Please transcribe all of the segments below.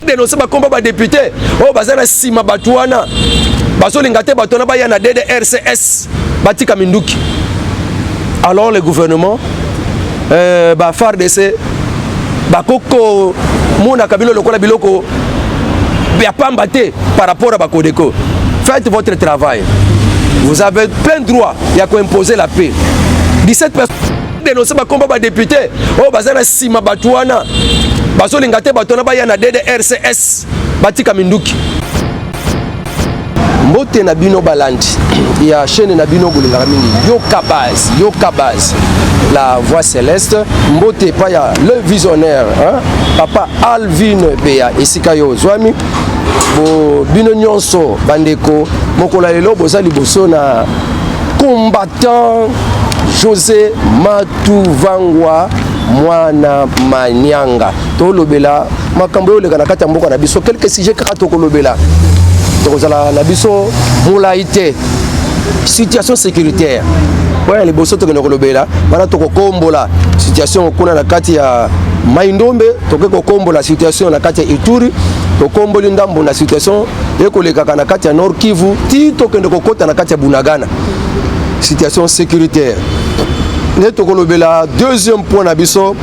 dénoncer ba combat ba député oh bazana sima batuana baso lingate batona ba yana DDRCS batika minduki. Alors le gouvernement ba FARDC ba koko mona kabilo lokola biloko ya pambate par rapport à Bakodeko. Faites votre travail. Vous avez plein droit à imposer la paix. 17 personnes dénoncent ba combat ba député oh bazana sima batuana baso lingate batona ba yana DDRCS batika minduki. Mbote na bino balandi ya chaîne na bino bolinga mingi yoka base la voix céleste mbote pa ya le visionnaire hein? Papa Alvin Beya esikayo zwami bo bino nyonso bandeko mokola lelo boza liboso na combattant José Matuvangwa mwana Manyanga to lobela makambo yo leka na kati ya mboka na biso quelques sujets kaka to kolobela tokozala na biso molaité situation sécuritaire ouais les bosso to kolobela bana to kokombola situation kuna na kati ya Maindombe to kokombola situation na kati ya Ituri to komboli ndambo na situation ekoleka na kati ya Nord Kivu ti to kende kokota na kati ya Bunagana situation sécuritaire ne to kolobela deuxième point na biso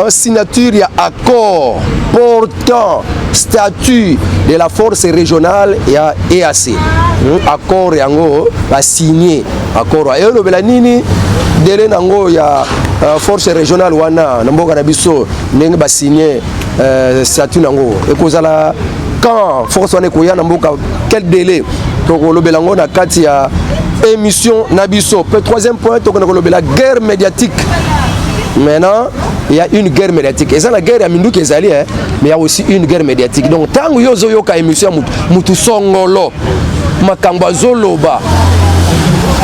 signature ya accord portant statut de la force régionale ya EAC accord yango ba signé accord et le bela nini dele nango ya force régionale wana na mboka na biso ndenge ba signé statut nango ekozala quand force wana ko ya na mboka quel délai to ko lobela ngo na kati ya émission na biso. Troisième point to ko lobela guerre médiatique. Maintenant, il y a une guerre médiatique. Et ça, la guerre, mais il y a aussi une guerre médiatique. Donc, tant que vous avez une émission,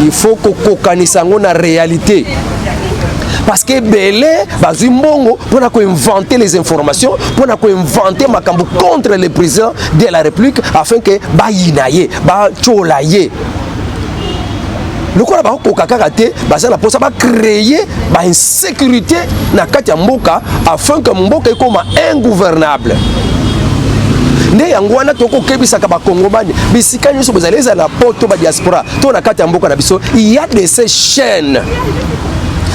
il faut que vous connaissiez la réalité. Parce que Belé, pour inventer les informations, pour inventer Makambo contre le président de la République, afin que Bayinaye, Bacholaye. Le quoi là-bas, ça va créer une sécurité dans le Mboka afin que Mboka soit ingouvernable. Ne yangwana toko kebisaka ba Kongomani bisika nyoso bozaleza na poto ba diaspora to na kati ya mboka na biso. Il y a de ces chaînes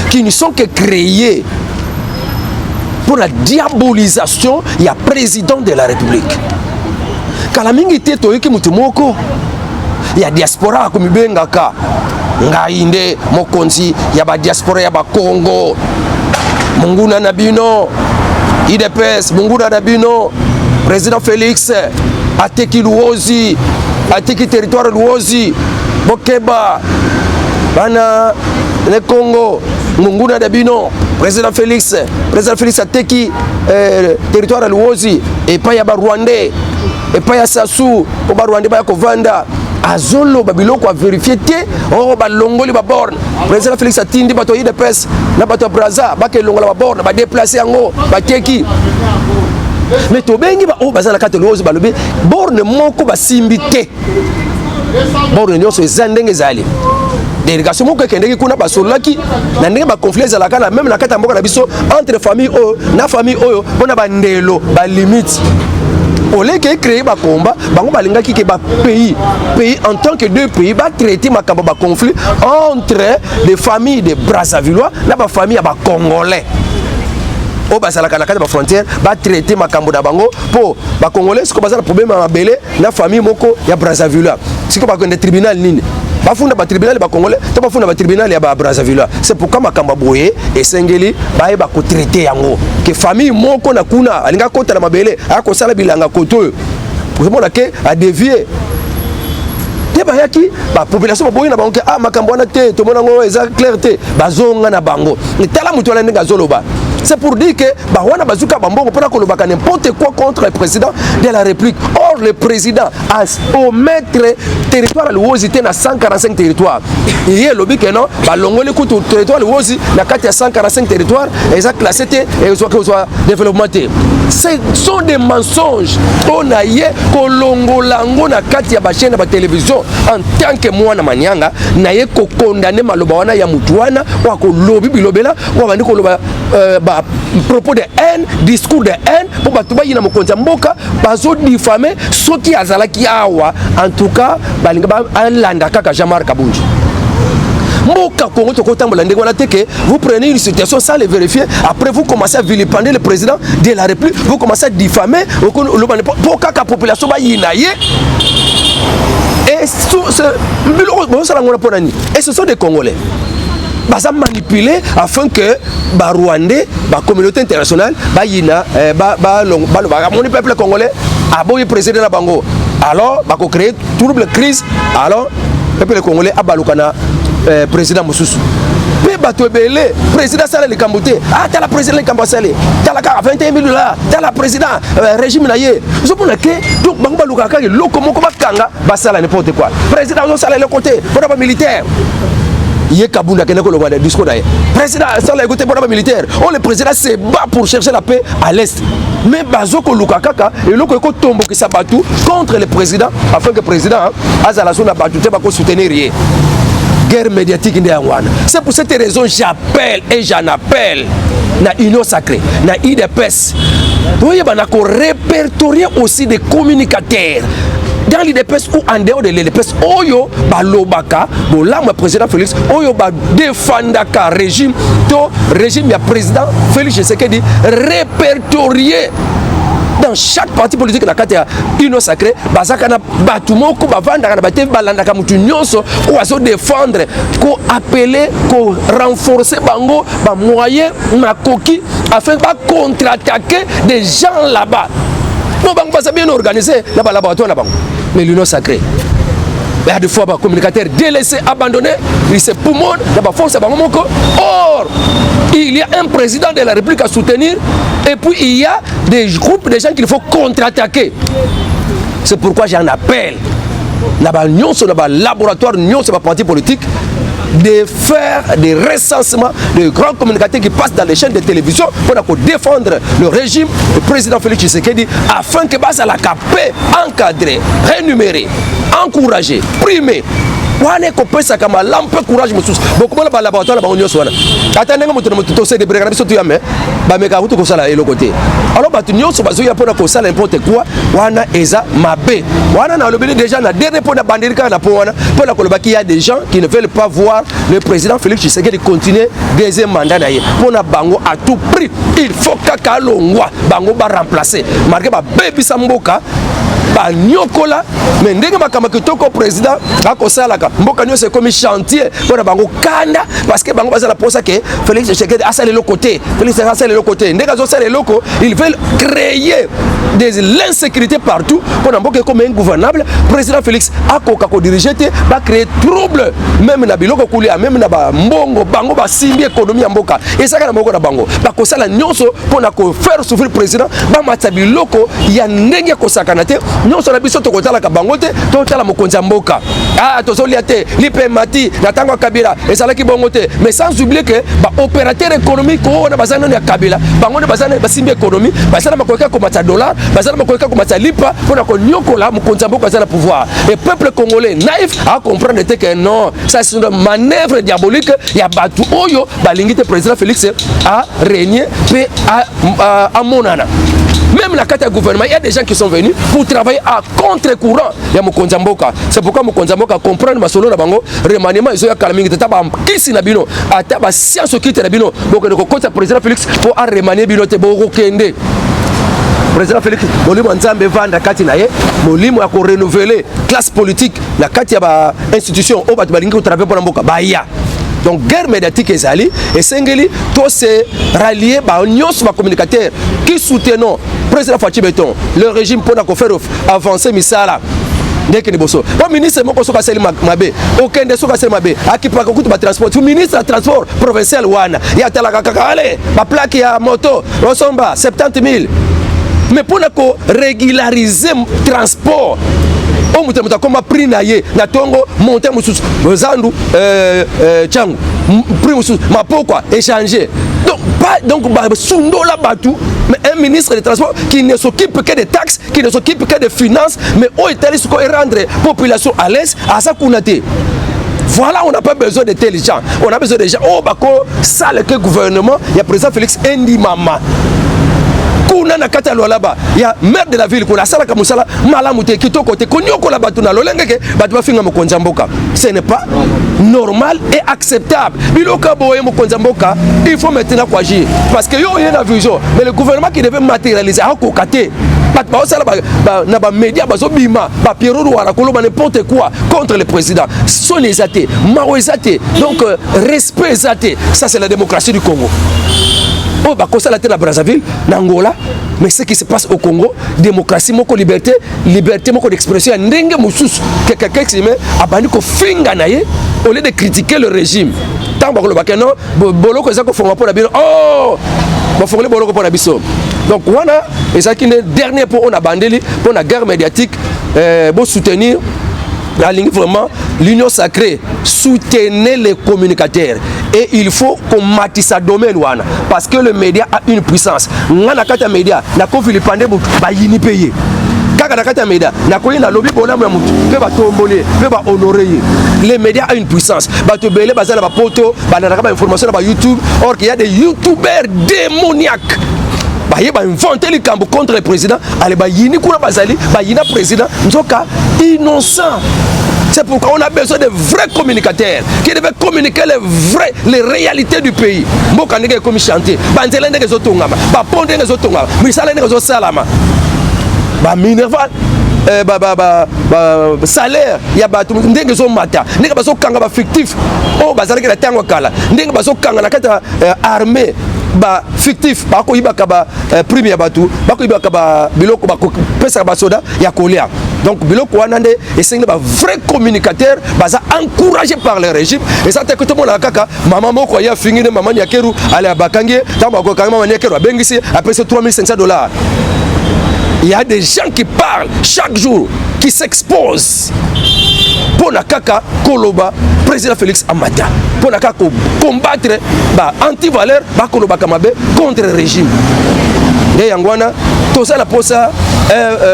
qui ne sont que créées pour la diabolisation du président de la République. Kala mingi te toyeki mutu moko ya diaspora kumibengaka ngainde mokonzi ya ba diaspora ya ba Congo munguna na bino IDPS munguna na bino président Félix ateki Luozi ateki territoire Luozi Bokeba bana le Congo munguna na bino président Félix ateki territoire Luozi et pas ya ba Rwandais et pas ya Sassou o ba Rwandais ba kovanda azolo babiloko a vérifier te oh ba longoli ba borne président Félix atindi bato IDPS na bato Braza ba ke longola ba borne ba déplacer yango ba teki mais to bengi ba o bazala kate lozo ba lobi borne moko ba simbité borne nyoso ezandenge zali délégation moko kendeki kuna ba solaki na ndenge ba conflit za kana même na kata mboka na biso entre famille o na famille oyo bona ba ndelo ba limite. Au lieu de créer un combat, pays en tant que deux pays va traiter un conflit entre des familles de Brazzavillois et la famille de Congolais. Au bas à la frontière, va traiter Makambo d'Abango pour les Congolais. C'est comme ça le problème à Belé, la famille Moko et Brazzavillois. C'est comme un tribunal nini. Pas fondé par tribunal ba Congolais, pas fondé par tribunal ya ba Brazzaville. C'est pourquoi Makamba Boye et Sengeli ba ko traiter yango. Que famille moko na kuna alinga kota na mabele ako sala bilanga koto. Pour ce moment que a dévier. Te ba yaki ba population boye na bango ah Makambo na te to mona ngo eza clarté bazonga na bango. Ni tala mutu ala ndinga zoloba. C'est pour dire que Bawana Bazouka Bambongo pour que n'importe quoi contre le président de la République. Or, le président a omettre territoire à l'ouosité dans 145 territoires. Il y a le but que non, Balongoli coûte territoire à l'ouosité, la carte à 145 territoires, et ça classé et soit développement. Ce sont des mensonges. On a yé kolongolango na kati ya chaîne ba télévision en tant que moi na manyanga na yé ko condamner maloba wana ya mutuana wa ko lobi bilobela wa bandi ko loba ba propos de haine, discours de haine pour ba tuba yina mokonza mboka bazo diffamer soki azalaki awa en tout cas balinga ba alanda kaka Jean-Marc Kabunji. Vous prenez une situation sans les vérifier, après vous commencez à vilipender le président de la République, vous commencez à diffamer pour que la population et ce sont des Congolais. Ils manipulés afin que les Rwandais, la communauté internationale, le peuple congolais, a président la Bango. Alors, ils ont créé trouble crise. Alors, le peuple congolais a balukana président Moussousou. Mais Batouebele, président Salé Kambouté, t'as la président Kambouté, t'as la 21 000 $, t'as la président régime naïe. Je pense que donc Bangba Lukaka, le locomotive Kanga, Basala n'importe quoi. Président Salé le côté, pour militaire. Il y a Kabouna qui a le discours d'ailleurs. Président Salé le côté pour militaire. Oh, le président se bat pour chercher la paix à l'est. Mais Bazoko Lukaka et Loko Tombo qui s'abattu contre le président afin que le président Azalason a battu, tu vas soutenir rien. Guerre médiatique. C'est pour cette raison que j'appelle et j'en appelle na Union Sacrée, na IDPS. Vous voyez, on a répertorié aussi des communicateurs dans l'IDPS ou en dehors de l'IDPS. Oyo balobaka, là le président Félix, Oyo ba défendaka régime, to régime ya président Félix Tshisekedi répertorié dans chaque parti politique na kati ya Union Sacrée, bazaka na batumoko bavanda na bate balandaka mutu nyonso ko aso défendre, ko appeler, ko renforcer bango ba moyen na koki afin ba contre-attaquer des gens là-bas. Bon bango pas bien organisé na ba laboratoire na bango. Mais l'Union Sacrée, il y a des fois des communicateurs délaissés, abandonnés, ils se poumonnent, il y a force à Bamamoko. Or, il y a un président de la République à soutenir, et puis il y a des groupes de gens qu'il faut contre-attaquer. C'est pourquoi j'en appelle, dans le laboratoire, dans le parti politique, de faire des recensements de grands communicateurs qui passent dans les chaînes de télévision pour défendre le régime du président Félix Tshisekedi afin que base à la capé, encadrer, rémunérer, encourager, primer. Wane ko pesa kama lampe courage mususu beaucoup na laboratoire ba onyo sona atanga mutu na mutu to se de brigade biso tu yame ba meka kutu ko sala elo côté alors ba tu nyonso ba zo ya pona ko sala n'importe quoi wana eza mabe wana na lobeli déjà na dernier pona bandirika na pona pona ko lobaki y a des gens qui ne veulent pas voir le président Félix Tshisekedi continuer deuxième mandat na ye pona bango à tout prix il faut kaka longwa bango ba remplacer marqué ba bebi samboka ba nyokola mais ndenge makama kitoko président akosalaka mboka nyonso c'est comme chantier pour bango kanda parce que bango bazala pour ça que Félix Tshisekedi a salé le côté Félix a salé le côté ndenge zo salé loko ils veulent créer l'insécurité partout pour mboka comme ingouvernable président Félix akoka ko diriger te ba créer trouble même na biloko kulia même na ba mbongo bango ba simbi économie ya mboka et ça kana mboka na bango ba kosala nyonso pour na ko faire souffrir président ba matsa biloko ya ndenge ko sakana te nyonso na biso to kotala ka bango te to tala mokonza mboka to solia te lipe mati na tango Kabila et ça là qui bongo te mais sans oublier que ba opérateur économique ko na bazana ya Kabila bango na bazana ba simbi économie bazana makoka ko matsa dollar bazana makoka ko matsa lipa pour na ko nyokola mokonza mboka za pouvoir et peuple congolais naïf à comprendre que non ça c'est une manœuvre diabolique ya batu oyo balingite président Félix a régner pe à monana. Même la carte gouvernement, il y a des gens qui sont venus pour travailler à contre-courant. Il y a Mokonza Mboka. C'est pourquoi Mokonza Mboka comprend ma solo na bango remaniement ils ont calmé taba kisi na bino ataba science okite na bino donc le côté président Félix pour remanier bino te boko kende. Président Félix molimo nzambe vanda kati na ye molimo ya ko renouveler classe politique la kati ya ba institution o batu balingi ko travailler pour mboka ba ya. Donc guerre médiatique ezali et sengeli to se rallier ba nyos ba communicateur qui soutenons président Fachi Beton le régime pour na faire avancer misala ndeke ni boso ba ministre moko soka seli mabe okende soka seli mabe akipaka kutu ba transport ministre transport provincial wana ya talaka kakale ba plaque ya moto osomba 70 000 mais pour na ko régulariser transport on muta koma prix na ye na tongo monter mususu zandu changu prix mususu mapokwa échanger Donc, Sundola Batou, mais un ministre des Transports qui ne s'occupe que des taxes, qui ne s'occupe que des finances, mais où est allé rendre la population à l'aise à sa kunate. Voilà, on n'a pas besoin de tels gens. On a besoin de gens. Oh, bako, ça, le gouvernement, il y a président Félix Ndimama. Kuna na kata là-bas, il y a maire de la ville, kuna sala kamusala, malamute, kito kote, konyoko la batuna, lolengeke, batuma finga mokonzamboka. Ce n'est pas normal et acceptable. Biloka boye mokonzamboka, il faut maintenant quoi agir. Parce que yo, il y a une vision. Mais le gouvernement qui devait matérialiser, a kokate. Na ba média bazo bima ba Pierrot Wara koloba n'importe quoi contre le président sont les athées maroisate donc respect athée ça c'est la démocratie du Congo. Oh bah comme ça la terre à Brazzaville n'Angola mais ce qui se passe au Congo démocratie moko liberté moko d'expression ndenge mususu que quelqu'un qui met abandi ko finga naye au lieu de critiquer le régime tant ba koloba que non boloko ezako fonga pour la bino oh ba fongole boloko pour la biso. Donc voilà, et ça qui est le dernier pour on a bandé pour la guerre médiatique pour soutenir la ligne vraiment l'union sacrée, soutenez les communicateurs et il faut qu'on matisse sa domaine wana parce que le média a une puissance. Ngana kata média na ko Philippande ba yini payer. Kaka na kata média na ko na lobby bona mutu pe ba tomboler pe ba honorer. Les médias ont une puissance. Ba to belé bazala ba poto ba na ba information ba YouTube or qu'il y a des youtubeurs démoniaques. Il va inventer les camps contre le président. Allez, il y a président. Innocent. C'est pourquoi on a besoin de vrais communicateurs qui devaient communiquer les réalités du pays. Mboka ndenge comme chanter, banzela ndenge zotongama, ba ponde ndenge zotongama, misala ndenge zosalama. Ba minerval salaire ya batu ndenge zo mata ndenge bazo kanga ba fictif oh bazalaki na tango kala ndenge bazo kanga na kata armée ba fictif ba ko yibaka ba prime ya batu ba ko yibaka ba biloko ba ko pesa ba soda ya kolia. Donc biloko wana nde esengi ba vrai communicateur baza encouragé par le régime et ça te que tout le monde kaka maman moko ya fingine maman ya keru ale abakangie tamba ko kanga maman ya keru abengisi après ce $3500. Il y a des gens qui parlent chaque jour, qui s'exposent pour la kaka koloba président Félix Amata pour la kaka combattre anti-valeur koloba kamabe contre le régime. Et yangwana tout ça la posa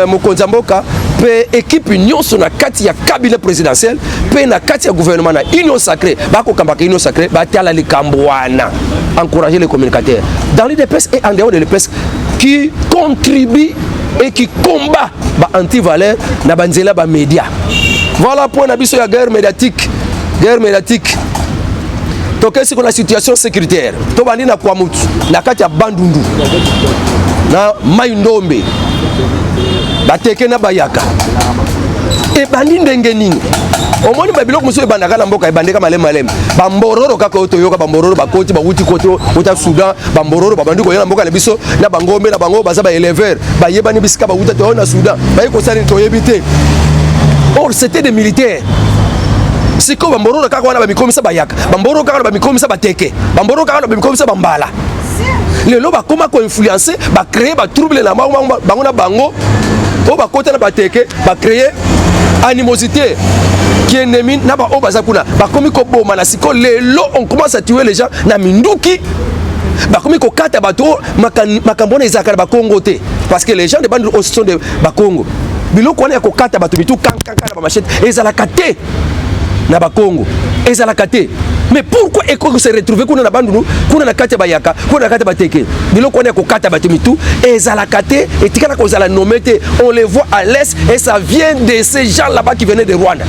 mokonzamboka pe équipe union sur la kati ya cabinet présidentiel pe na kati ya gouvernement na union sacrée bako kambaka union sacrée batala likambwana encourager les communicateurs dans l'UDPS et en dehors de l'UDPS qui contribuent et qui combat anti-valeur na banzela ba média. Voilà pour na biso ya guerre médiatique donc c'est la situation sécuritaire to bandi na kwa mutu na kati ya bandundu na Mai-Ndombe bateke na bayaka e bandi ndenge nini omoni babiloko muso ebandaka na mboka ebandeka malem bambororo kaka otoyoka bambororo bakoti bawuti koto ota Soudan bambororo babandi ko yela mboka na biso na bangombe na bango baza ba éleveur bayebani bisika bawuta to na Soudan bayiko sali to yebite. Or c'était des militaires. Si ko bambororo kaka wana bamikomisa bayaka bambororo kaka bamikomisa bateke bambororo kaka bamikomisa bambala lelo bakoma ko influencer ba créer ba trouble na bango na bango o bakota na bateke ba créer animosité qui est ennemi na ba obazakuna ba komi ko boma na siko lelo on commence à tuer les gens na minduki ba komi ko kata bato makambona ezaka ba Congo te parce que les gens de bande au sont de ba Congo biloko wana ko kata bato bitu kankaka na ba machette ezalaka te na ba Congo ezalaka te. Mais pourquoi eko se retrouver kuna na bandunu kuna na kati bayaka kuna na kati bateke biloko wana ko kata bato mitu ezalaka te et tikana ko zala nomete on les voit à l'est et ça vient de ces gens là-bas qui venaient de Rwanda.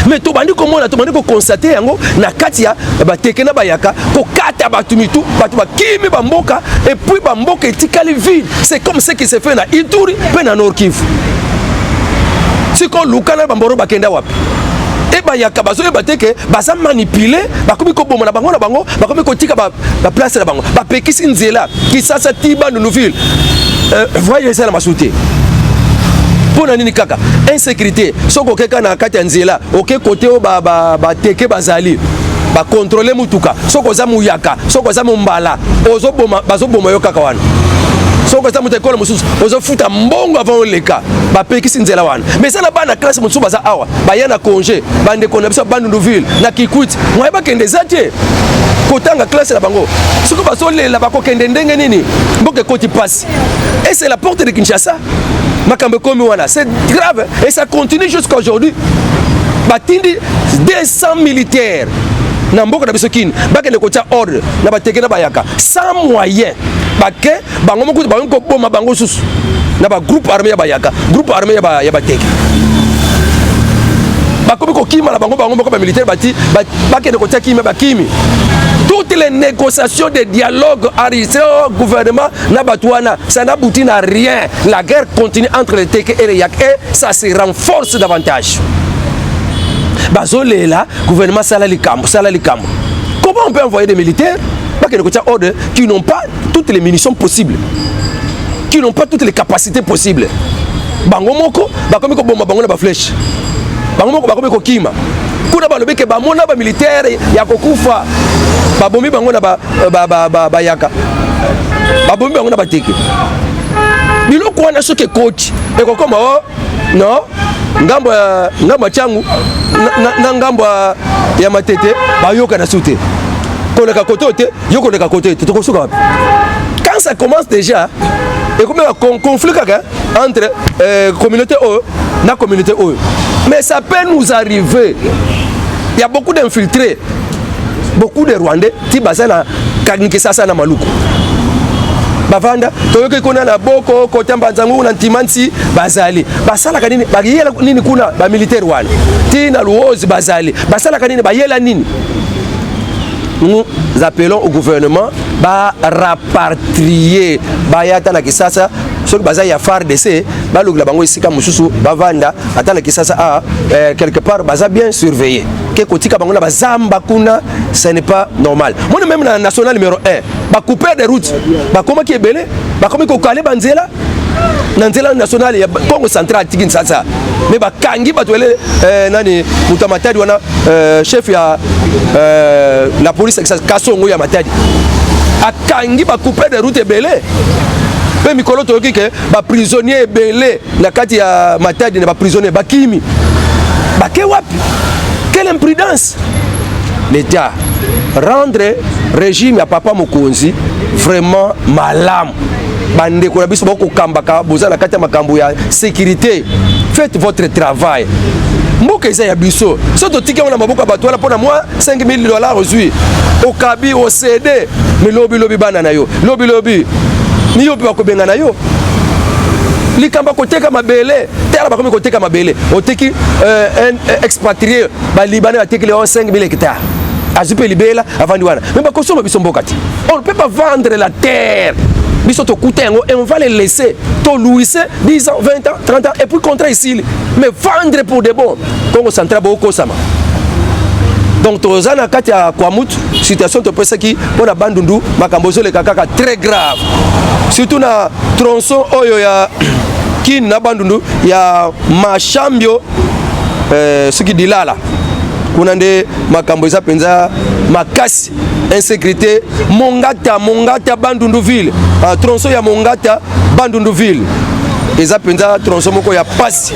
Mais to bandi ko mona to bandi ko constater yango na kati ya bateke na bayaka ko kata bato mitu bato bakimi bamboka et puis bamboka etikali vide. C'est comme ce qui se fait na Ituri pe na Nord Kivu. Siko lukana bamboro bakenda wapi et bayaka bazo bateke baza manipuler bakomi ko bomona bango na bango bakomi ko tika ba place na bango ba pekisi nzela ki sasa tiba no ville voyez ça la masouté pour nani kaka insécurité soko keka na kati nzela OK côté ba teke bazali ba contrôler mutuka soko za muyaka soko za mbala bazoboma yo kaka wana soko za mutekolo mususu ozofuta mbongo avant oleka ba pekisi nzela wana mais ça na bana classe mususu baza awa bayana congé bande kona biso Bandundu ville na Kikwit mwa ba kende zatie kotanga classe la bango soko bazolela bakokende ndenge nini mboke koti passe et c'est la porte de Kinshasa makambe komi wana c'est grave et ça continue jusqu'à aujourd'hui batindi 200 militaires na mboka na biso kini bakende kotia ordre na bateke na bayaka sans moyen bake bango moko bango boma bango susu na ba groupe armé ya bayaka groupe armé ya bateke bakomi ko kima na bango moko ba militaire bati bakende kotia kima bakimi toutes les négociations de dialogue arrivées au gouvernement na batouana ça n'aboutit à rien la guerre continue entre les Teke et les Yak et ça se renforce davantage bazolela gouvernement salali kambo. Comment on peut envoyer des militaires qui n'ont pas toutes les munitions possibles, qui n'ont pas toutes les capacités possibles? Bango moko bakomi ko bomba bango na ba flèche. Bango moko bakomi ko kima. Kuna balobi ke ba mona ba militaire ya kokufa. Ba bombi bango na ba yaka. Ba bombi bango na ba teke. Bilo kwa na soke coach e ko koma oh non ngambo changu na ngambo ya matete bayoka na sute koleka kotote yoko koleka kotote tokosuka wapi quand ça commence déjà et comme un conflit entre communauté O na communauté O mais ça peut nous arriver il y a beaucoup d'infiltrés beaucoup de Rwandais qui basana Kinshasa na Maluku bavanda toyoke kuna na boko kotamba nzangu na ntimansi bazali basala kanini bayela nini kuna ba militaire wana tina luozi bazali basala kanini bayela nini. Nous appelons au gouvernement ba rapatrier bayata na Kisasa ceux baza ya FARDC ba lugla bango isika mususu bavanda ata na Kisasa quelque part baza bien surveillé que kotika bango na bazamba kuna ce n'est pas normal. Moi même na national numéro 1 ba couper des routes ba koma ki ebele ba komi ko kale banzela na nzela national ya Congo central tikini sasa mais ba kangi batwele nani mutamatadi wana chef ya la police Kasongo ya Matadi akangi ba couper des routes ebele pe mikolo toyoki ke ba prisonnier ebele na kati ya Matadi na ba prisonnier bakimi bake wapi. Quelle imprudence! L'État rendre régime à Papa Mokonzi vraiment malam. Bande ko biso boko kambaka boza na kati ya makambo ya sécurité. Faites votre travail. Mboka eza ya biso. Soto tika na maboko batwala pona moi $5,000 aujourd'hui. Au kabi au CD mais lobi bana na yo. Lobi ni yo pe ko benga na yo. Likamba koteka mabele tela bakomi koteka mabele oteki expatrié ba libanais ateki les 5,000 hectares azupe libela avant wana mais ba kosoma biso mbokati on ne peut pas vendre la terre biso to kutengo et on va les laisser to louise 10 ans 20 ans 30 ans et puis contrat ici mais vendre pour de bon Congo central boko sama. Donc tozana kati ya Kwamut situation to pesa ki pona Bandundu makambozo le kaka très grave surtout na tronçon oyo ya kin na Bandundu ya mashambio suki dilala kuna nde makambo eza penza makasi insécurité Mongata Bandundu ville tronçon ya Mongata Bandundu ville eza penza tronçon moko ya pasi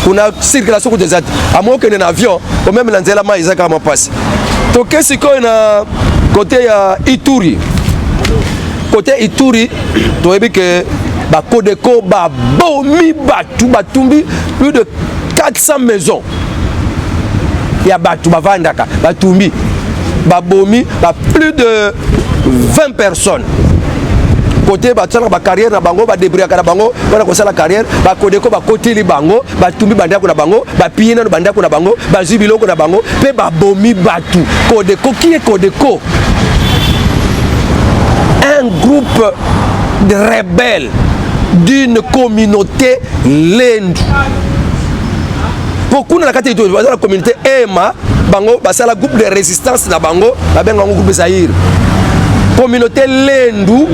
kuna circulation ko desat amoke na avion au même nzela ma eza kama pasi toke siko na côté ya Ituri toyebi ke ba Codeco ba bomi batumbi plus de 400 maisons ya batu bavandaka batumbi ba bomi ba plus de 20 personnes côté ba tsala ba carrière na bango ba débrouiller na bango bana ko sala carrière ba Codeco ba côté li bango ba tumbi banda ko na bango ba piyena banda ko na bango ba zibilo ko na bango pe ba bomi batu Codeco qui est Codeco un groupe de rebelles d'une communauté Lendu. Pour qu'on a la communauté Ema, bango basala groupe de résistance na bango, ba benga groupe Zaïre. Communauté Lendu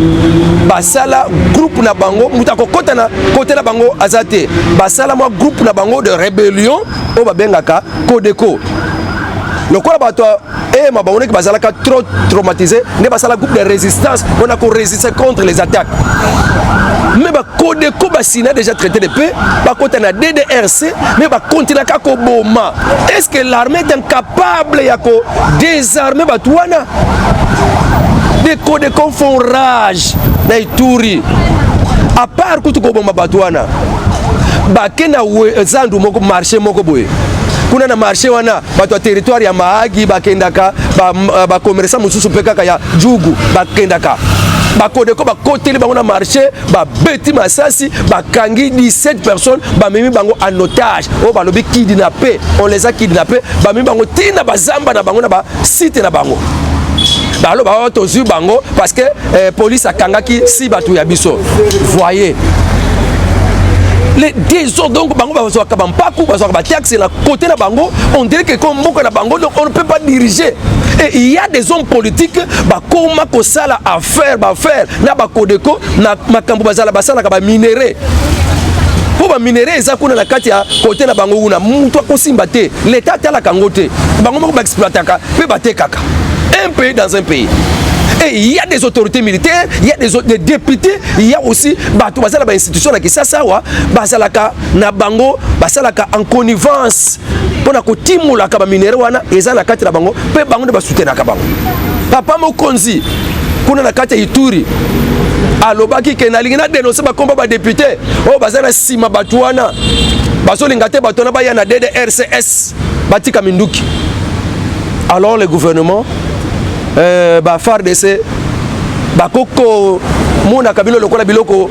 basala groupe na bango, mutako kota na côté na bango azate. Basala mo groupe na bango de rébellion o ba benga ka Codeco. le quoi bato et ma bango qui bazala ka trop traumatisé ne basala groupe de résistance on a qu'on résister contre les attaques mais ba Codeco ba sina déjà traité de paix ba côté na DDRC mais ba continuer ka ko boma est-ce que l'armée est incapable ya ko désarmer batouana des Codeco font rage na Ituri à part que tu ko boma batouana ba kena zandu moko marché moko boye kuna na marché wana bato ya territoire ya Mahagi bakendaka ba commerçant mususu pe kaka ya Jugu bakendaka ba Codeco ba koteli bango na marché ba beti masasi ba kangi 17 personnes ba memi bango en otage o ba lobi kidnappé on les a kidnappés ba memi bango tina bazamba na bango na ba site na bango balo ba tozu bango parce que police akangaki si batu ya biso voyez les désordres donc bango bazo ka bampaku bazo ka taxi na côté na bango on dirait que comme moko na bango donc on ne peut pas diriger et il y a des hommes politiques ba koma ko sala affaire ba faire na ba Codeco na makambo bazala basala ka ba minerai pour ba minerai eza kuna na kati ya côté na bango una mutu akosimba te l'état tala kangote bango moko ba exploitaka pe batekaka un pays dans un pays. Et il y a des autorités militaires, il y a des députés, il y a aussi bato basala ba institution na Kisasa wa basalaka na bango basalaka en connivence pona ko timula ka ba minere wana eza na kati na bango pe bango ne ba soutenir ka bango. Papa Mokonzi kuna na kati ya Ituri alobaki ke na lingina dénoncer ba komba ba député o bazana sima bato wana basolinga te bato na ba ya na DDRCS batika minduki. Alors le gouvernement ba FARDC ba koko mona kabilo lokola biloko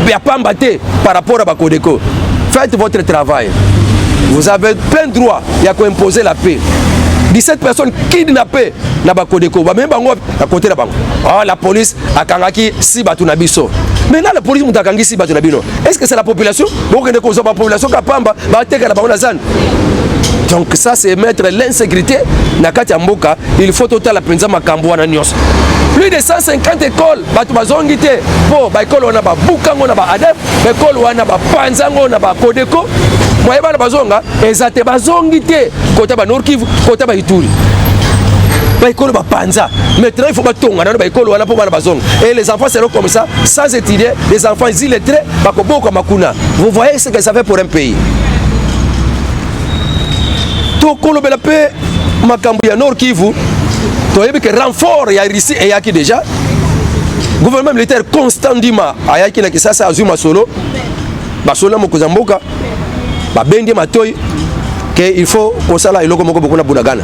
ya pamba te par rapport à ba Codeco. Faites votre travail. Vous avez plein de droits ya ko imposer la paix. 17 personnes kidnappées na ba Codeco. Ba même bango à côté na bango. Oh la police akangaki si batu na biso. Maintenant la police mutakangi si batu na bino. Est-ce que c'est la population? Bon que ne cause pas population ka pamba ba teka na bango na zan. Donc ça c'est mettre l'insécurité na kati ya mboka, il faut total la penza makambo na nyos. Plus de 150 écoles batu bazongi te po ba école wana ba bukango na ba ADEF, ba école wana ba panzango na ba Codeco. Moye bana bazonga ezate bazongi te kota ba Nord Kivu, kota ba Ituri. Ba école ba panza. Maintenant il faut ba tonga na ba école wana po bana bazonga. Et les enfants seront comme ça, sans étudier, les enfants illettrés ba ko boko makuna. Vous voyez ce que ça fait pour un pays. To kolobela pe makambu ya Nord Kivu to yebi ke renfort ya Russie et yaki déjà gouvernement militaire Constant Ndima ayaki na Kisasa azuma solo basola mokoza mboka ba bendi matoyi que il faut kosala iloko moko bokona bunagana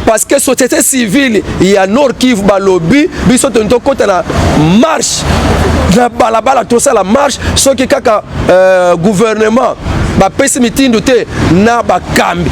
parce que société civile ya Nord Kivu ba lobby biso tonto kota na marche na balabala to sala marche soki kaka gouvernement ba pesi mitindo te na ba kambi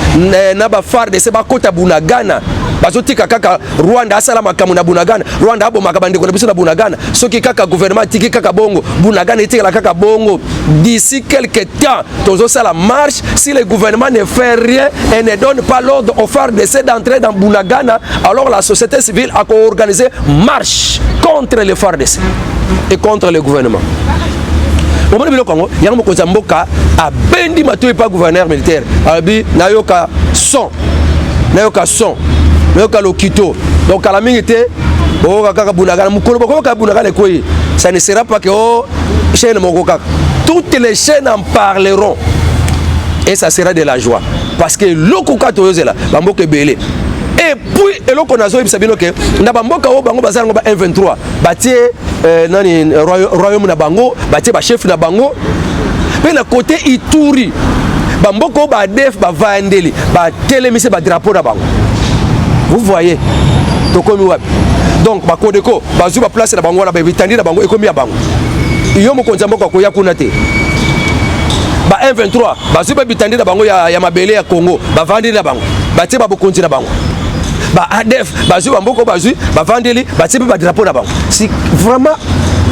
na ba FARDC ba kota bunagana bazotika kaka Rwanda asala makamu na bunagana Rwanda abo makabande ko na biso na bunagana soki kaka gouvernement tiki kaka bongo bunagana etika kaka bongo d'ici quelque temps tozo sala marche si le gouvernement ne fait rien et ne donne pas l'ordre aux FARDC d'entrer dans bunagana alors la société civile a organisé marche contre les FARDC et contre le gouvernement. Au moment de Congo, il y a un mokoza mboka a bendi matoyi pas gouverneur militaire. Abi nayoka son, nayoka lokito. Donc à la mingi était oh kaka bunagana mukolo boko kaka bunagana koyi. Ça ne sera pas que oh chaîne mokoka. Toutes les chaînes en parleront et ça sera de la joie parce que lokoka toyozela bamboke belé. Et puis eloko nazo ibisabino ke na bamboka o bango bazala ngo ba M23 batie nani royaume na bango batie ba chef na bango pe na côté Ituri bamboka o ba def ba vandeli ba telemise ba drapeau na bango. Vous voyez tokomi wapi donc ba Codeco bazu ba place na bango na ba bitandi na bango ekomi ya bango iyo mokonza mboka ko yakuna te ba M23 bazu ba bitandi na bango ya mabele ya Congo ba vandeli na bango batie ba bokonzi na bango ba ADF bazu bamboko bazu ba vandeli batie ba drapeau na bango. Si vraiment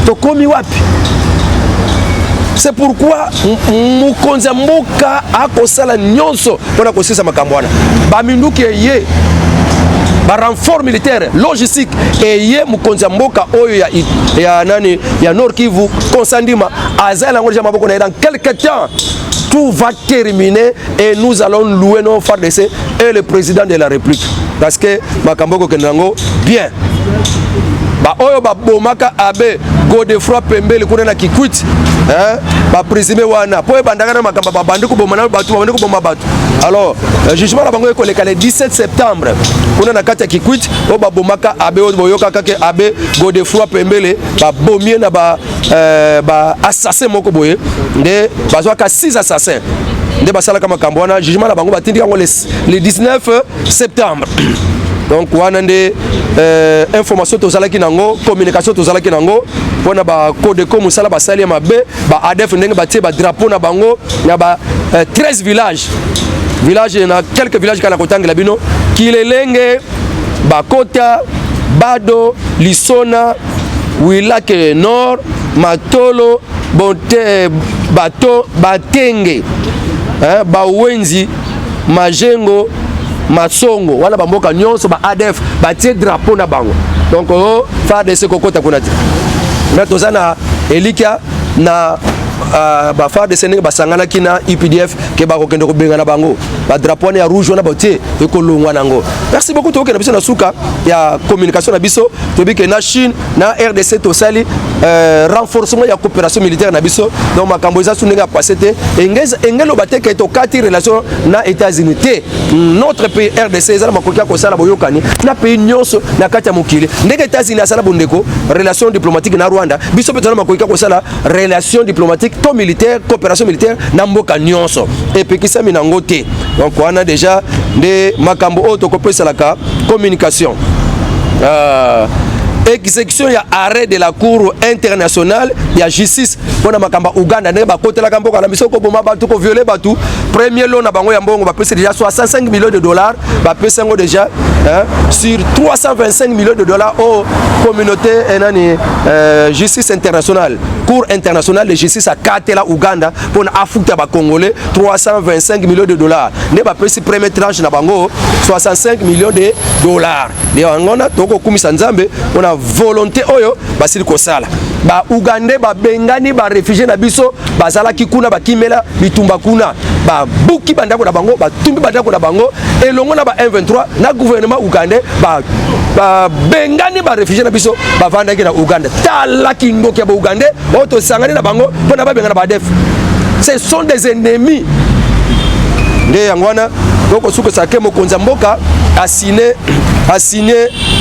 tokomi wapi. C'est pourquoi mukonza mboka akosala nyonso pona kosisa makambo wana ba minduki ye ba renfort militaire logistique et ye mukonza mboka oyo ya nani ya Nord Kivu Constant Ndima azala ngoja maboko na dans quelque temps tout va terminer et nous allons louer nos FARDC et le président de la République. Parce que Makamboko Kenango, bien. Ba oyo ba bomaka abe Godefroy Pembele kuna na Kikwit ba présumé wana po bandanga na makamba ba banduko bomana batu banduko bomba batu. Alors jugement la bango ko le 17 septembre kuna na kati ya Kikwit o ba bomaka abe o boyoka kake abe Godefroy Pembele ba bomie na ba assassin moko boye nde bazwaka 6 assassins nde basala kama kambwana jugement la bango batindi yango le 19 septembre. Donc wana nde information tozalaki nango communication tozalaki nango pona ba code ko musala basali mabe ba ADF ndenge batie ba drapeau na bango ya ba 13 villages na quelques villages kana kotangela bino Kilelenge Bakota Bado Lisona Wilake Nord Matolo Bonte Bato Batenge Bawenzi Majengo Masongo wana bamboka nyonso ba ADF batie drapeau na bango. Donc FARDC kokota kuna ti na tozana Elika na ba FARDC ndenge basangana kina UPDF ke ba kokende ko benga na bango ba drapeau na rouge na batie ekolongwa nango. Merci beaucoup to ke na biso na suka ya communication na biso to bi ke na Chine na RDC to sali renforcement ya coopération militaire na biso. Donc makambo eza sunenga passé te engelo bateke to kati relation na États-Unis te. Notre pays RDC ezala makokia ko sala boyokani na pays nyonso na kati ya mokili ndenge États-Unis asala bondeko relation diplomatique na Rwanda biso petona makokia ko sala relation diplomatique to militaire coopération militaire na mboka nyonso epekisa minango te. Donc on a déjà des makambo auto kopesa la communication exécution ya arrêt de la cour internationale ya justice pona makamba Uganda ne ba kotela kamboka na biso ko boma batu ko violer batu premier lot na bango ya mbongo ba pesa déjà 65 millions de dollars ba pesa ngo déjà sur 325 millions de dollars au communauté enani justice internationale cour internationale de justice à Katela Uganda pona afuta ba congolais 325 millions de dollars ne ba pesa premier tranche na bango 65 millions de dollars de ngona toko kumisa nzambe on volonté oyo basili kosala ba Ugandais ba bengani ba réfugiés na biso bazala kikuna ba kimela bitumba kuna ba buki bandako na bango ba tumbi bandako na bango elongo na ba M23 na gouvernement Ugandais ba bengani ba réfugiés na biso ba vandaki na Uganda tala kindoki ya ba Ugandais oto sangani na bango pona ba bengana ba def ce sont des ennemis nde yangwana donc suko sake mokonza mboka a signé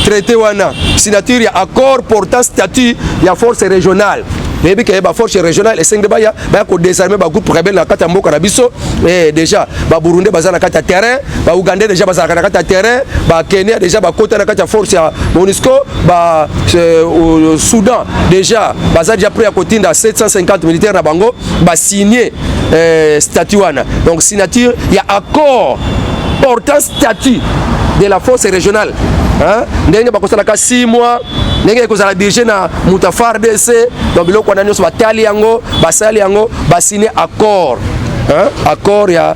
traité wana signature ya accord portant statut ya force régionale mais que ba force régionale et 5 baya ba ko désarmer ba groupe rebelle na kata mboka na biso et déjà ba Burundi bazana kata terrain ba Uganda déjà bazana kata terrain ba Kenya déjà ba kota na kata force ya MONUSCO ba au Soudan déjà bazana déjà prêt à kotinda 750 militaires na bango ba signé statut wana donc signature ya accord portant statut de la force régionale ndenge bakosala ka 6 mois ndenge kozala dirigé na Mutafar DC donc biloko wana nyonso batali yango basali yango basigné accord accord ya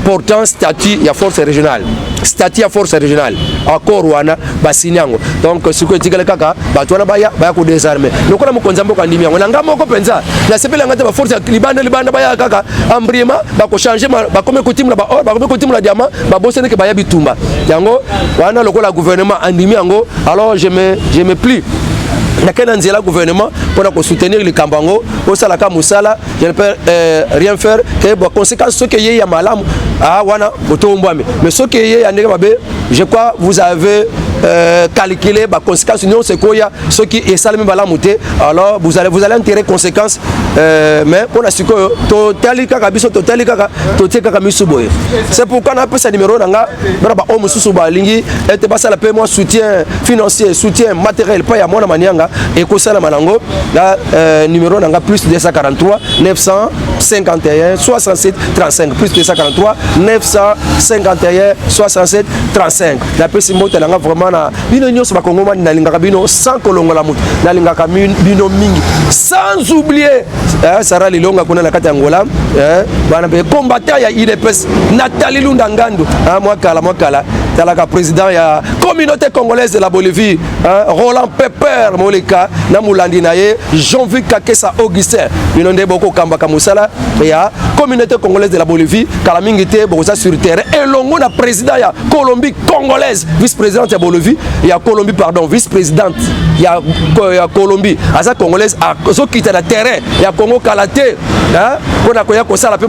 portant statut ya force régionale statut ya force régionale accord wana basigné yango donc siko etikala kaka bato wana baya ko désarmer lokola mokonza mboka ndimi yango na ngamoko penza na sepela ngata ba force ya libanda baya kaka ambriema bako changer bakome kotimula ba or bakome kotimula diamant ba bosene ke baya bitumba yango wana lokola gouvernement andimi yango alors je me plie na kena nzela gouvernement pour soutenir les kambango au salaka musala je ne peux rien faire que bon conséquence ce que y a malamu wana botombwame mais ce que y a ndenge mabe je crois vous avez calculé ba conséquence non c'est quoi ya ce qui est salami malamu te alors vous allez en tirer conséquence mais pour la siko totalika kabiso totalika totika kamisuboye c'est pourquoi on appelle ça numéro nanga ba o mususu ba lingi et ba sala paie moi soutien financier soutien matériel pas ya mona manianga et ko sala manango la numéro nanga plus 243 951 67 35 plus 243 951 67 35 la pesi moto nanga vraiment na bino nyonso ba Kongo na lingaka bino sans kolongola mutu na lingaka bino mingi sans oublier Sarah Lilonga kuna na kati Angola bana be combattant ya IDPS Nathalie Lunda Ngando moi kala talaka président ya communauté congolaise de la Bolivie, hein, Roland Pepper Moleka na mulandi na ye Jean-Vic Kakesa Augustin minonde boko kamba kamusala ya communauté congolaise de la Bolivie kala mingi te boza sur terrain et longo na président ya Colombie congolaise vice-présidente ya Bolivie ya Colombie pardon vice-présidente ya Colombie aza congolaise azo kita na terrain ya Congo kalate hein pona koya kosala pe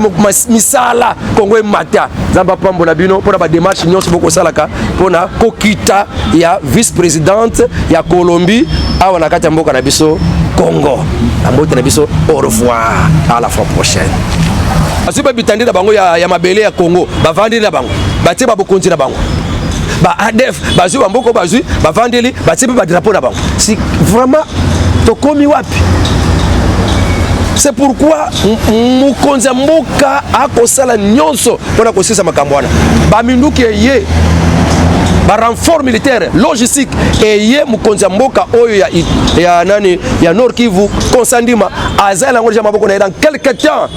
misala Congo e mata zamba pambo na bino pona ba démarche nyonso boko salaka pona kokita ya vice-présidente ya Colombie awa na kati ya mboka na biso Congo ambote na biso au revoir à la fois prochaine asuba bitandi na bango ya mabele ya Congo bavandi na bango batie babokonzi na bango ba ADF bazui bamboko bazui bavandeli batie ba drapeau na bango si vraiment tokomi wapi. C'est pourquoi mukonza mboka akosala nyonso pona kosisa makambo wana baminduki ye ba renfort militaire logistique eye mukonza mboka oyo ya nani ya Nord Kivu Konsandima azala ngolja maboko na dans quelque temps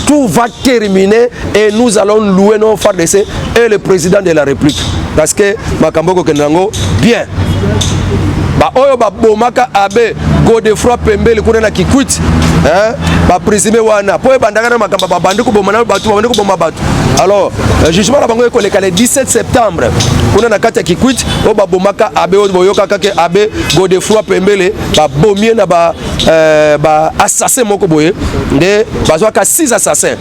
tout va terminer et nous allons louer nos FARDC et le président de la République parce que makamboko kenango bien ba oyo ba bomaka abe Godefroid Pembele kuna na Kikwit hein ba présumé wana po bandanga na makamba ba bandiku bomana batu bandiku bomba batu alors jugement la bango ekoleka le 17 septembre kuna na kati ya Kikwit o ba bomaka abe o boyoka kake abe Godefroid Pembele ba bomie na ba assassin moko boye nde bazwa ka 6 assassins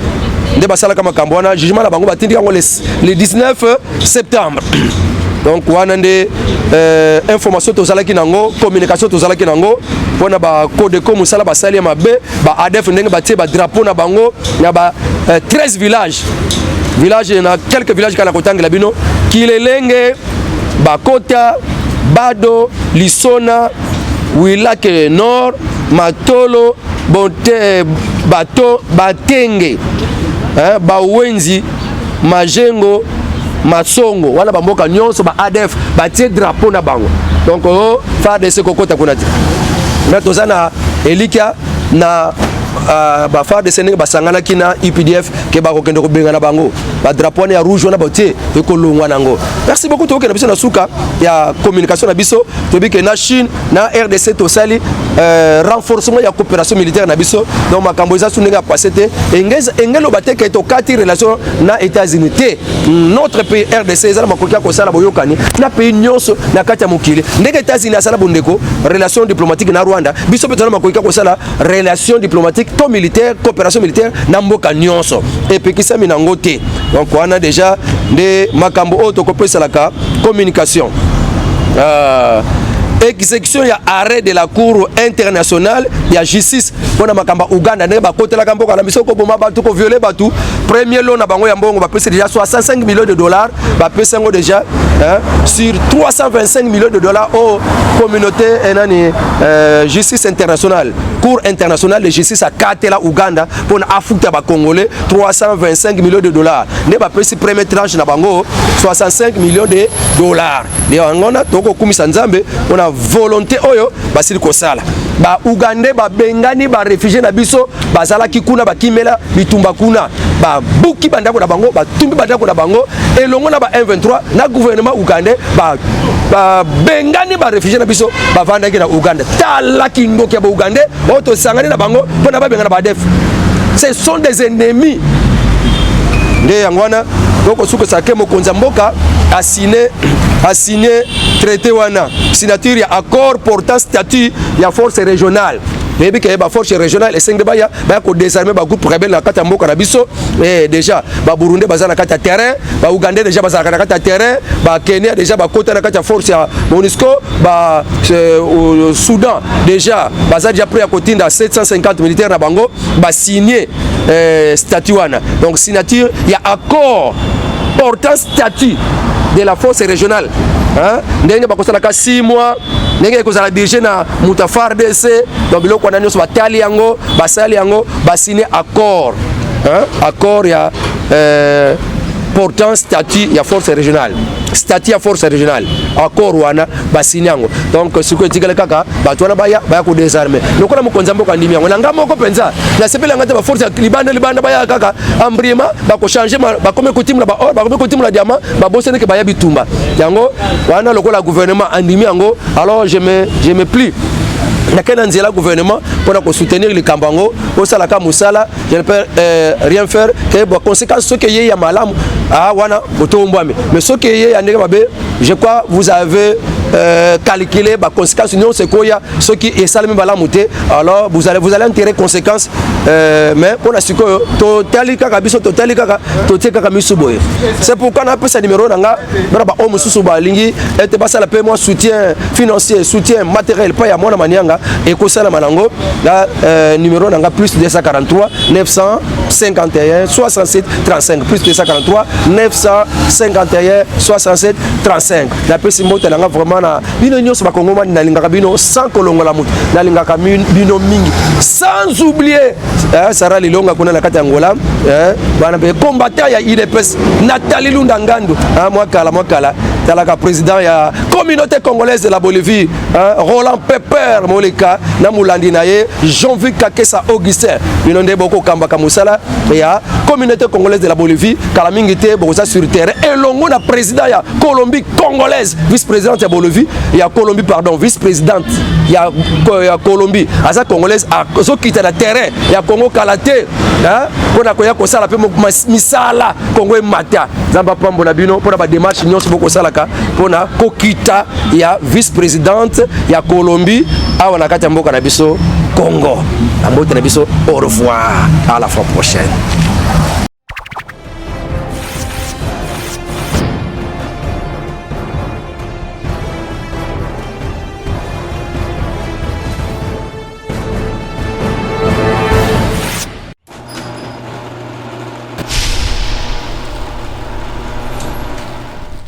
nde basala kama kambwana jugement la bango batindi yango le 19 septembre. Donc wana nde information tozalaki nango communication tozalaki nango pona ba Codeco musala basali mabe ba ADF ndenge batie ba drapeau na bango na ba 13 villages na quelques villages kana kotangela bino Kilelenge Bakota Bado Lisona Wilake Nord Matolo Bonte Bato Batenge hein Bawenzi Majengo Masongo wana bamboka nyonso ba ADF batie drapeau na bango donc FARDC kokota kuna ti na tozana elikia na ba FARDC ndenge basangana kina UPDF ke ba kokende ko benga na bango ba drapeau ya rouge wana batie ekolongwa nango. Merci beaucoup to na biso na suka ya communication na biso to bi ke na Chine na RDC to sali renforcement ya coopération militaire na biso donc makambo za sunenga passé te engelo bateke to kati relation na États-Unis te notre pays RDC za makokia ko sala boyokani na pays nyonso na kati ya mokili ndenge États-Unis asala bondeko relation diplomatique na Rwanda biso pe to makokia ko sala relation diplomatique to militaire coopération militaire na mboka nyonso et pekisa minango te donc on a déjà des makambo auto kopesa la communication exécution ya arrêt de la cour internationale ya justice pona makamba Uganda ne ba kotela kambo kala misoko boma batu ko violer batu premier lot na bango ya mbongo ba pesa déjà 65 millions de dollars ba pesa ngo déjà sur 325 millions de dollars au communauté enani justice internationale cour internationale de justice à Katela Uganda pona afuta ba congolais 325 millions de dollars ne ba pesa premier tranche na bango 65 millions de dollars de ngona toko kumisa nzambe pona volonté oyo basili kosala ba Ugandais ba bengani ba réfugiés na biso bazala kikuna bakimela bitumba kuna ba buki bandako na bango ba tumbi bandako na bango elongo na ba M23 na gouvernement Ugandais ba bengani ba réfugiés na biso ba vandaki na Uganda tala kindoki ba Ugandais oto sangani na bango pona ba bengana ba def ce sont des ennemis nde yangwana donc suko sake mokonza mboka a signé traité wana signature ya accord portant statut ya force régionale mais que ba force régionale esengde baya ko désarmer ba groupe rebelle na kata mboka na biso et déjà ba Burundi baza na kata terrain ba Uganda déjà baza na kata terrain ba Kenya déjà ba kota na kata force ya MONUSCO ba Soudan déjà baza déjà prêt à kotinda 750 militaires na bango ba signer statut wana donc signature ya accord portant statut de la force régionale hein ndenge bakosala ka 6 mois ndenge ekozala dirigé na Mutafar DC donc biloko wana nyonso batali yango basali yango ba signer accord hein accord ya portant statut ya force régionale. Statut ya force régionale. Accord wana basinyango. Donc ce que tikale kaka batwana baya ko désarmer. Lokola mokonza mboka ndimi yango nanga moko penza. Na sepela ngata ba force libanda baya kaka ambrima ba ko changer ba comme kotimla ba or ba comme kotimla diamant ba bosene ke baya bitumba. Yango wana lokola gouvernement andimi yango alors je me plie. Nakena nzela gouvernement pour soutenir les kambango au salaka musala je ne peux rien faire que bon conséquence ce que y a malam ah wana botombwame mais ce que y a ndenge mabe je crois vous avez calculé ba conséquence non c'est quoi ya ce qui est salami balamuté alors vous allez enterrer conséquences mais pour la siko totalika kabiso totalika toteka kamisuboye c'est pourquoi on a appelé ça numéro nanga ba o mususu ba lingi et ba sala paiement soutien financier soutien matériel pas ya mona manianga et ko sala manango la numéro nanga plus 243 951 67 35 plus 243 951 67 35 la pesi mota nanga vraiment na bino nyonso ba kongoma na lingaka bino sans kolongola mutu na lingaka bino mingi sans oublier Sarah Lilonga kuna na kati Angola bana be combattant ya IDPS Nathalie Lunda Ngando mwakala talaka président ya communauté congolaise de la Bolivie Roland Pepper Moleka na mulandi na ye Jean-Vic Kakesa Augustin bino nde boko kambaka musala ya communauté congolaise de la Bolivie kala mingi te bokoza sur terrain elongo na président ya Colombie congolaise vice-présidente ya Bolivie ya Colombie pardon vice-présidente ya Colombie aza congolaise zo kita na terrain ya Congo kalate pona koya ko sala pe misala Congo mata zamba pambo na bino pona ba démarche nyonso boko salaka pona kokita ya vice-présidente ya Colombie awa na kati mboka na biso Congo. Ambote na biso au revoir à la fois prochaine.